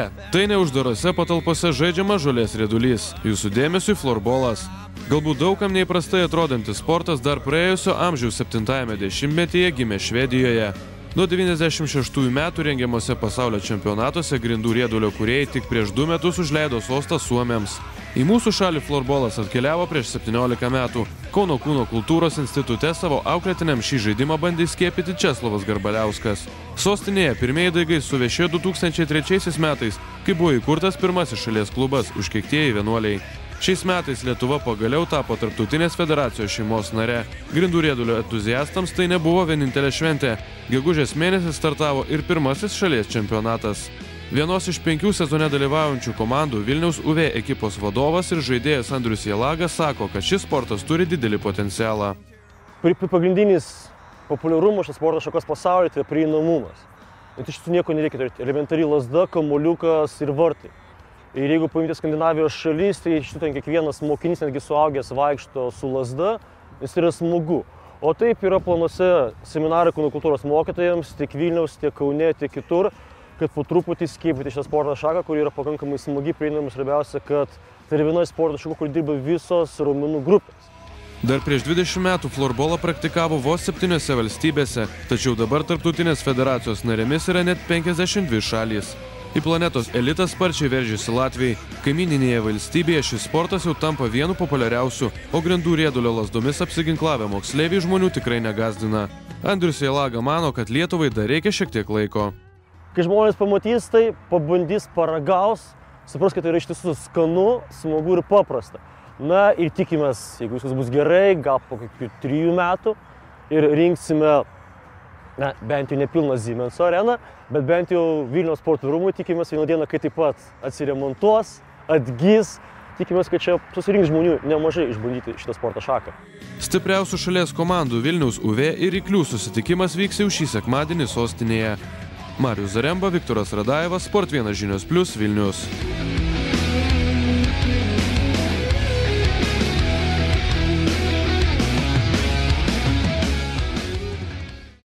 Ne, tai ne uždarose patalpose žaidžiama žolės riedulys. Jūsų dėmesiui florbolas. Galbūt daugam neįprastai atrodantis sportas dar praėjusio amžiaus 7-ame dešimtmetyje gimė Švedijoje. Nuo 96 metų rengiamuose pasaulio čempionatuose grindų riedulio kūrėjai tik prieš 2 metus užleido sostą suomiams. Į mūsų šalį florbolas atkeliavo prieš 17 metų. Kauno kūno kultūros institute savo auklėtiniam šį žaidimą bandė skiepyti Česlovas Garbaliauskas. Sostinėje pirmieji daigai suvešėjo 2003 metais, kai buvo įkurtas pirmasis šalies klubas Užkeiktieji vienuoliai. Šiais metais Lietuva pagaliau tapo tarptautinės federacijos šeimos nare. Grindų riedulio entuziastams tai nebuvo vienintelė šventė. Gegužės mėnesį startavo ir pirmasis šalies čempionatas. Vienos iš 5 sezone dalyvaujančių komandų Vilniaus UV ekipos vadovas ir žaidėjas Andrius Jelagas sako, kad šis sportas turi didelį potencialą. Pagrindinis populiarumas šios sporto šakos pasaulyje tai prieinamumas. Iš tiesų nieko nereikia turėti. Elementari lazda, kamuoliukas ir vartai. Ir jeigu paimti Skandinavijos šalis, tai iš tiesų kiekvienas mokinys, netgi suaugęs, vaikšto su lazda, nes yra smagu. O taip yra planuose seminarai kūno kultūros mokytojams, tiek Vilniaus, tiek Kaune, tiek kitur, kad po truputį skiepyti šią sporto šaką, kuri yra pakankamai smagi, prieinama, svarbiausia, kad tai yra viena iš sporto šakų, kur dirba visos raumenų grupės. Dar prieš 20 metų florbolą praktikavo vos 7 valstybėse, tačiau dabar tarptautinės federacijos narėmis yra net 52 šalys. Į planetos elitą sparčiai veržiasi Latvijai. Kaimyninėje valstybėje šis sportas jau tampa vienu populiariausių, o grindų riedulio lazdomis apsiginklavę moksleiviai žmonių tikrai negazdina. Andrius Jelaga mano, kad Lietuvai dar reikia šiek tiek laiko. Kai žmonės pamatys tai, pabandys, paragaus, supras, kad tai yra iš tiesų skanu, smagu ir paprasta. Na ir tikimės, jeigu viskas bus gerai, gal po kokių 3 metų ir rinksime, bent jau nepilną Siemenso areną, bet bent jau Vilniaus sporto rūmų tikimės vieną dieną, kai taip pat atsiremontuos, atgys. Tikimės, kad čia susirinks žmonių nemažai išbandyti šitą sporto šaką. Stipriausių šalies komandų Vilniaus UV ir Ryklių susitikimas vyks jau šį sekmadienį sostinėje. Marius Zaremba, Viktoras Radajevas, Sport 1 Žinios Plius, Vilnius.